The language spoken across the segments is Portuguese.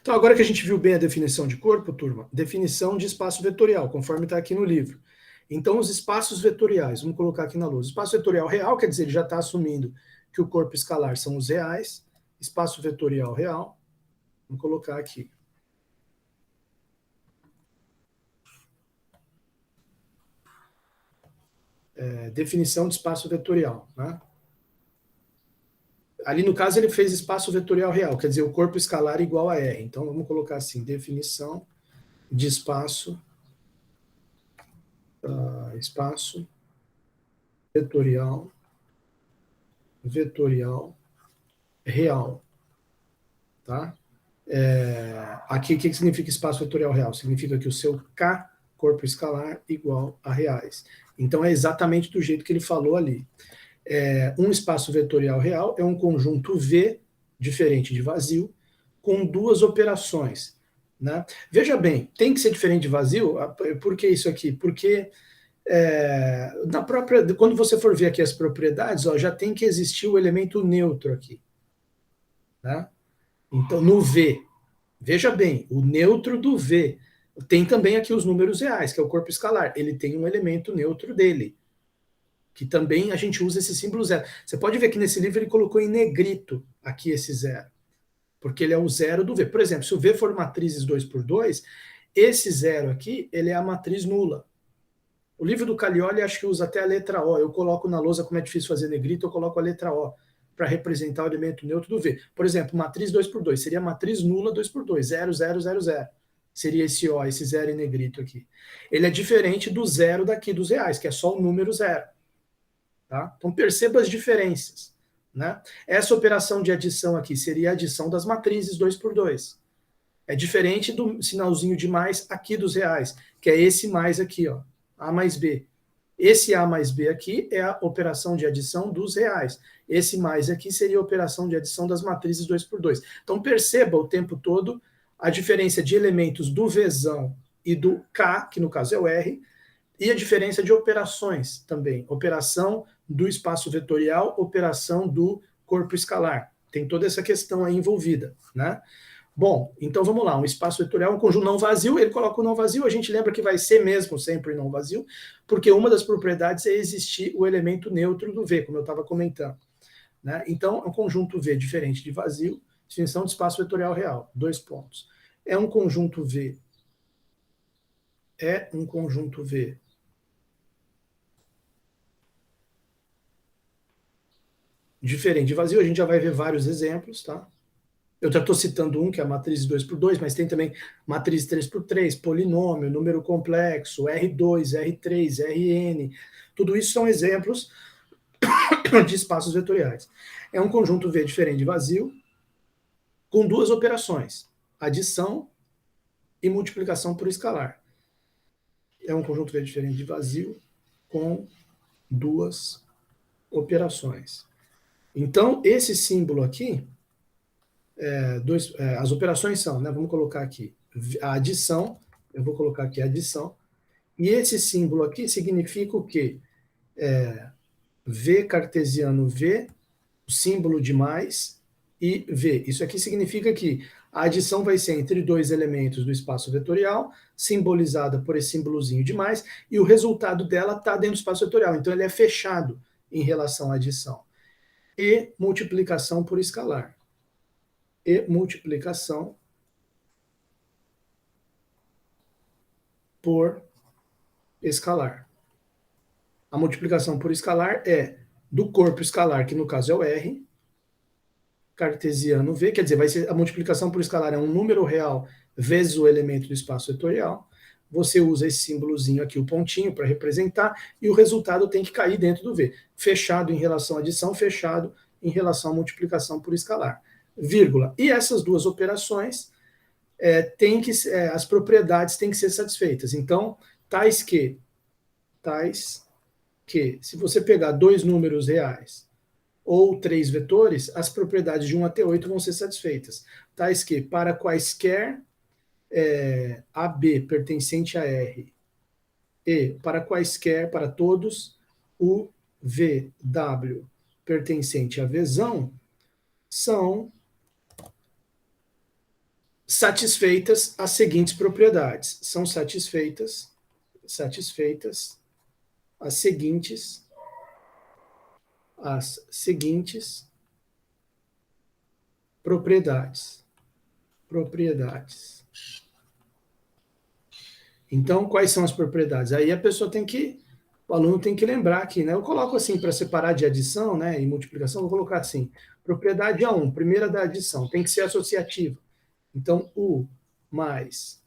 Então, agora que a gente viu bem a definição de corpo, turma, definição de espaço vetorial, conforme está aqui no livro. Então, os espaços vetoriais, vamos colocar aqui na lousa. Espaço vetorial real, quer dizer, ele já está assumindo que o corpo escalar são os reais. Espaço vetorial real, vamos colocar aqui. Definição de espaço vetorial, né? Ali, no caso, ele fez espaço vetorial real, quer dizer, o corpo escalar igual a R. Então, vamos colocar assim, definição de espaço vetorial real, tá? Aqui, o que significa espaço vetorial real? Significa que o seu K, corpo escalar, igual a reais. Então, é exatamente do jeito que ele falou ali. Um espaço vetorial real é um conjunto V, diferente de vazio, com duas operações. Né? Veja bem, tem que ser diferente de vazio? Por que isso aqui? Porque quando você for ver aqui as propriedades, ó, já tem que existir o elemento neutro aqui. Né? Então, no V, veja bem, o neutro do V. Tem também aqui os números reais, que é o corpo escalar. Ele tem um elemento neutro dele, que também a gente usa esse símbolo zero. Você pode ver que nesse livro ele colocou em negrito aqui esse zero, porque ele é o zero do V. Por exemplo, se o V for matrizes 2 por 2, esse zero aqui, ele é a matriz nula. O livro do Caglioli acho que usa até a letra O. Eu coloco na lousa, como é difícil fazer negrito, eu coloco a letra O para representar o elemento neutro do V. Por exemplo, matriz 2 por 2 seria matriz nula 2 por 2, 0, 0, 0, 0. Seria esse O, esse zero em negrito aqui. Ele é diferente do zero daqui dos reais, que é só o número zero. Tá? Então perceba as diferenças. Né? Essa operação de adição aqui seria a adição das matrizes 2 por 2. É diferente do sinalzinho de mais aqui dos reais, que é esse mais aqui, ó, A mais B. Esse A mais B aqui é a operação de adição dos reais. Esse mais aqui seria a operação de adição das matrizes 2 por 2. Então perceba o tempo todo a diferença de elementos do Vzão e do K, que no caso é o R, e a diferença de operações também. Operação do espaço vetorial, operação do corpo escalar. Tem toda essa questão aí envolvida, né? Bom, então vamos lá, um espaço vetorial, um conjunto não vazio, ele coloca o não vazio, a gente lembra que vai ser mesmo sempre não vazio, porque uma das propriedades é existir o elemento neutro do V, como eu estava comentando. Né? Então, é um conjunto V diferente de vazio, definição de espaço vetorial real, 2 pontos. É um conjunto V diferente de vazio, a gente já vai ver vários exemplos, tá? Eu já estou citando um, que é a matriz 2 por 2, mas tem também matriz 3 por 3, polinômio, número complexo, R2, R3, Rn. Tudo isso são exemplos de espaços vetoriais. É um conjunto V diferente de vazio, com duas operações, adição e multiplicação por escalar. É um conjunto V diferente de vazio, com duas operações. Então, esse símbolo aqui, as operações são, né, vamos colocar aqui, a adição, eu vou colocar aqui a adição, e esse símbolo aqui significa o quê? V cartesiano V, o símbolo de mais, e V. Isso aqui significa que a adição vai ser entre dois elementos do espaço vetorial, simbolizada por esse símbolozinho de mais, e o resultado dela está dentro do espaço vetorial, então ele é fechado em relação à adição. E multiplicação por escalar. E multiplicação por escalar. A multiplicação por escalar é do corpo escalar, que no caso é o R, cartesiano V, quer dizer, vai ser a multiplicação por escalar é um número real vezes o elemento do espaço vetorial. Você usa esse símbolozinho aqui, o pontinho, para representar, e o resultado tem que cair dentro do V. Fechado em relação à adição, fechado em relação à multiplicação por escalar. Vírgula. E essas duas operações as propriedades têm que ser satisfeitas. Então, tais que, se você pegar dois números reais ou três vetores, as propriedades de 1 até 8 vão ser satisfeitas. Tais que, para quaisquer AB pertencente a R, e para quaisquer, para todos, o VW pertencente a Vzão, são satisfeitas as seguintes propriedades. São satisfeitas as seguintes propriedades. Então, quais são as propriedades? Aí a pessoa tem que, o aluno tem que lembrar aqui, né? Eu coloco assim, para separar de adição, né, e multiplicação, vou colocar assim, propriedade A1, primeira da adição, tem que ser associativa. Então, U mais,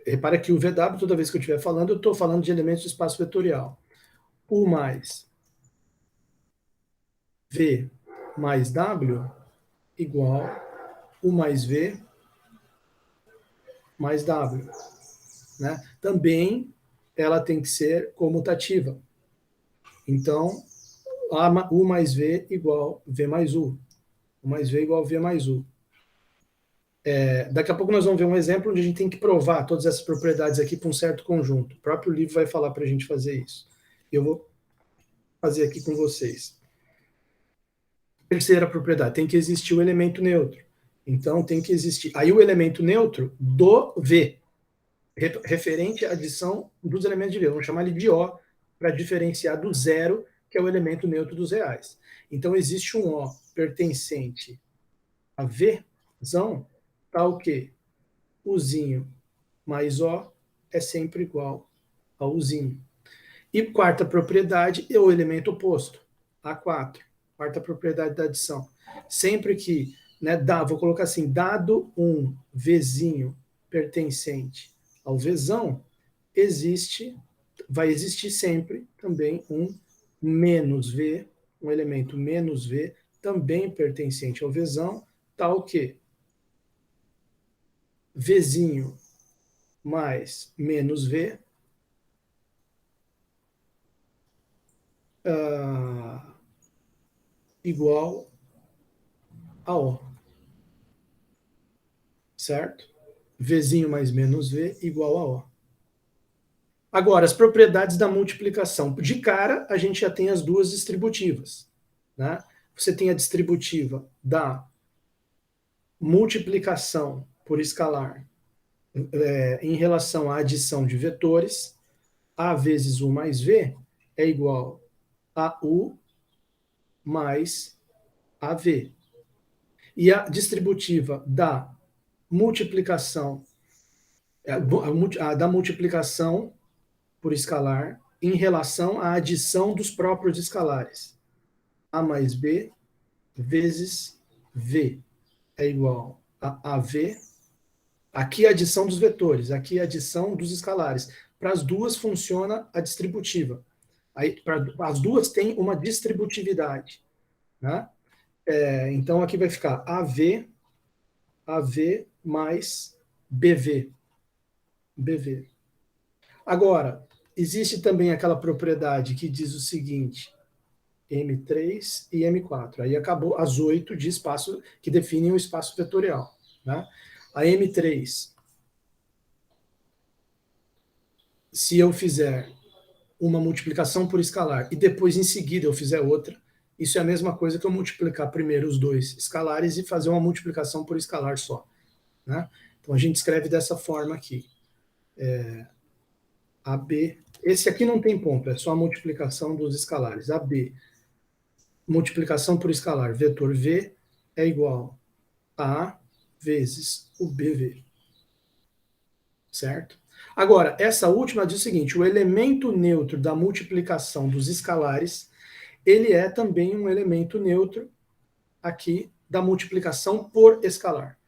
repara que o VW, toda vez que eu estiver falando, eu estou falando de elementos do espaço vetorial. U mais V mais W igual U mais V mais W. Né? Também ela tem que ser comutativa. Então, U mais V igual V mais U. U mais V igual V mais U. Daqui a pouco nós vamos ver um exemplo onde a gente tem que provar todas essas propriedades aqui para um certo conjunto. O próprio livro vai falar para a gente fazer isso. Eu vou fazer aqui com vocês. Terceira propriedade, tem que existir o elemento neutro. Então, tem que existir. Aí o elemento neutro do V, referente à adição dos elementos de V. Vamos chamar ele de O, para diferenciar do zero, que é o elemento neutro dos reais. Então, existe um O pertencente a Vzão, tal que Uzinho mais O é sempre igual a Uzinho. E quarta propriedade é o elemento oposto, A4. Quarta propriedade da adição. Sempre que, né, vou colocar assim, dado um Vzinho pertencente ao Vzão, vai existir sempre também um menos V, um elemento menos V, também pertencente ao Vzão, tal que Vzinho mais menos V igual a O. Certo? Vzinho mais menos V igual a O. Agora, as propriedades da multiplicação. De cara, a gente já tem as duas distributivas. Né? Você tem a distributiva da multiplicação por escalar em relação à adição de vetores. A vezes U mais V é igual a U mais AV. E a distributiva da multiplicação, da multiplicação por escalar em relação à adição dos próprios escalares. A mais B vezes V é igual a AV. Aqui é a adição dos vetores, aqui é a adição dos escalares. Para as duas funciona a distributiva. Aí, as duas têm uma distributividade. Né? Então aqui vai ficar AV mais BV. Agora, existe também aquela propriedade que diz o seguinte, M3 e M4. Aí acabou as 8 de espaço que definem o espaço vetorial. Né? A M3, se eu fizer uma multiplicação por escalar e depois em seguida eu fizer outra, isso é a mesma coisa que eu multiplicar primeiro os dois escalares e fazer uma multiplicação por escalar só. Né? Então a gente escreve dessa forma aqui. AB, esse aqui não tem ponto, é só a multiplicação dos escalares. AB, multiplicação por escalar, vetor V é igual a A vezes o BV. Certo? Agora, essa última diz o seguinte, o elemento neutro da multiplicação dos escalares, ele é também um elemento neutro aqui da multiplicação por escalar.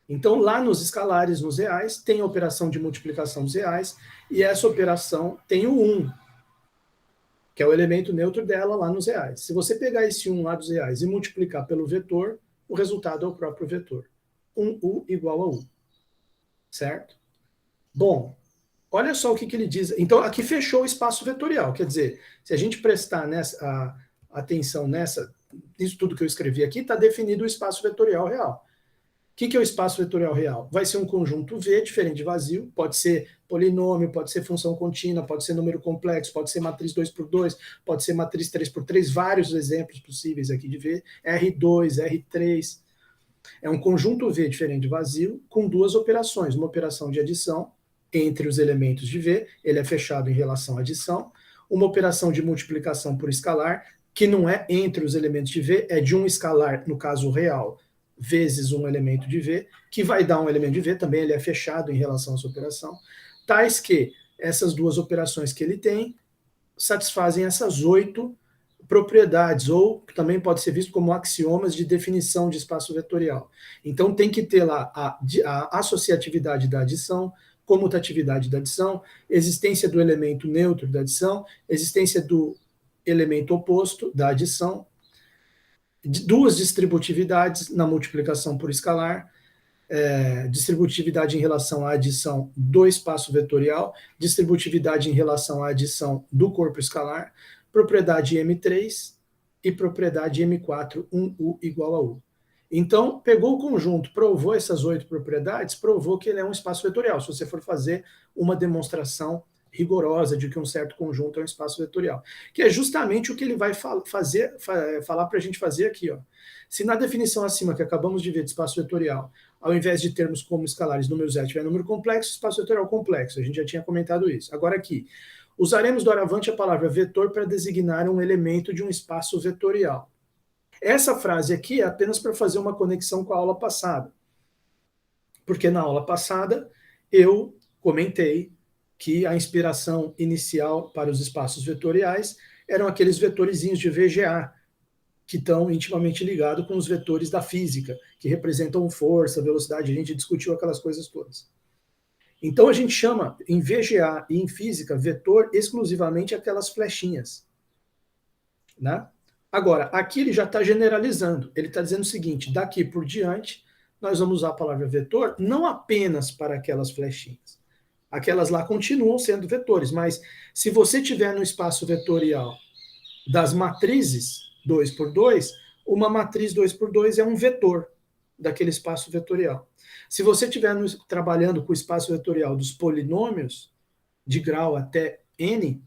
Então, lá nos escalares, nos reais, tem a operação de multiplicação dos reais, e essa operação tem o 1, que é o elemento neutro dela lá nos reais. Se você pegar esse 1 lá dos reais e multiplicar pelo vetor, o resultado é o próprio vetor. 1U igual a 1. Certo? Bom, olha só o que ele diz. Então, aqui fechou o espaço vetorial. Quer dizer, se a gente prestar atenção nisso tudo que eu escrevi aqui, está definido o espaço vetorial real. O que é o espaço vetorial real? Vai ser um conjunto V, diferente de vazio, pode ser polinômio, pode ser função contínua, pode ser número complexo, pode ser matriz 2x2, pode ser matriz 3x3, vários exemplos possíveis aqui de V, R2, R3. É um conjunto V diferente vazio com duas operações, uma operação de adição entre os elementos de V, ele é fechado em relação à adição, uma operação de multiplicação por escalar, que não é entre os elementos de V, é de um escalar, no caso real, vezes um elemento de V, que vai dar um elemento de V, também ele é fechado em relação a essa operação, tais que essas duas operações que ele tem satisfazem essas 8 propriedades, ou também pode ser visto como axiomas de definição de espaço vetorial. Então tem que ter lá a associatividade da adição, comutatividade da adição, existência do elemento neutro da adição, existência do elemento oposto da adição, duas distributividades na multiplicação por escalar, distributividade em relação à adição do espaço vetorial, distributividade em relação à adição do corpo escalar, propriedade M3 e propriedade M4, 1U igual a U. Então, pegou o conjunto, provou essas 8 propriedades, provou que ele é um espaço vetorial, se você for fazer uma demonstração rigorosa de que um certo conjunto é um espaço vetorial, que é justamente o que ele vai falar para a gente fazer aqui. Ó. Se na definição acima que acabamos de ver de espaço vetorial, ao invés de termos como escalares número zero tiver número complexo, espaço vetorial complexo, a gente já tinha comentado isso. Agora aqui, usaremos doravante a palavra vetor para designar um elemento de um espaço vetorial. Essa frase aqui é apenas para fazer uma conexão com a aula passada. Porque na aula passada eu comentei que a inspiração inicial para os espaços vetoriais eram aqueles vetorizinhos de VGA, que estão intimamente ligados com os vetores da física, que representam força, velocidade, a gente discutiu aquelas coisas todas. Então a gente chama, em VGA e em física, vetor exclusivamente aquelas flechinhas. Né? Agora, aqui ele já está generalizando. Ele está dizendo o seguinte, daqui por diante, nós vamos usar a palavra vetor não apenas para aquelas flechinhas. Aquelas lá continuam sendo vetores, mas se você tiver no espaço vetorial das matrizes 2 por 2, uma matriz 2 por 2 é um vetor daquele espaço vetorial. Se você estiver trabalhando com o espaço vetorial dos polinômios, de grau até n,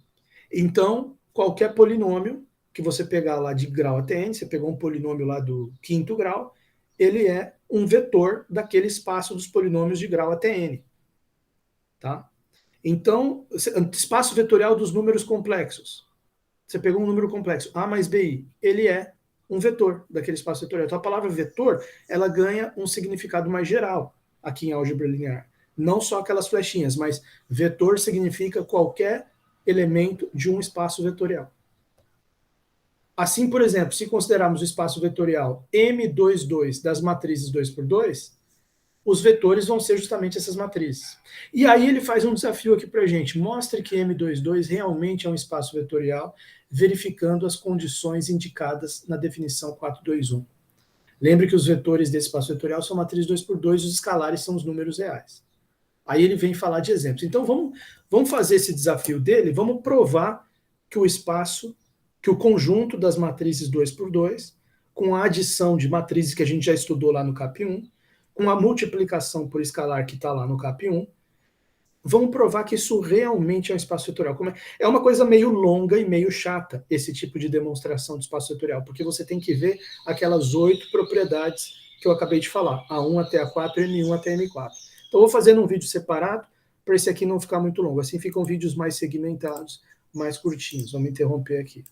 então qualquer polinômio que você pegar lá de grau até n, você pegou um polinômio lá do quinto grau, ele é um vetor daquele espaço dos polinômios de grau até n. Tá? Então, espaço vetorial dos números complexos. Você pegou um número complexo, A mais BI, ele é um vetor daquele espaço vetorial. Então, a palavra vetor, ela ganha um significado mais geral aqui em álgebra linear. Não só aquelas flechinhas, mas vetor significa qualquer elemento de um espaço vetorial. Assim, por exemplo, se considerarmos o espaço vetorial M22 das matrizes 2 por 2, os vetores vão ser justamente essas matrizes. E aí ele faz um desafio aqui para a gente. Mostre que M22 realmente é um espaço vetorial, verificando as condições indicadas na definição 421. Lembre que os vetores desse espaço vetorial são matrizes 2 por 2, os escalares são os números reais. Aí ele vem falar de exemplos. Então vamos fazer esse desafio dele, vamos provar que o espaço, que o conjunto das matrizes 2 por 2, com a adição de matrizes que a gente já estudou lá no CAP1, com a multiplicação por escalar que está lá no CAP1, vamos provar que isso realmente é um espaço vetorial. É uma coisa meio longa e meio chata, esse tipo de demonstração de espaço vetorial, porque você tem que ver aquelas 8 propriedades que eu acabei de falar, A1 até A4, M1 até M4. Então, eu vou fazer um vídeo separado, para esse aqui não ficar muito longo. Assim ficam vídeos mais segmentados, mais curtinhos. Vamos interromper aqui.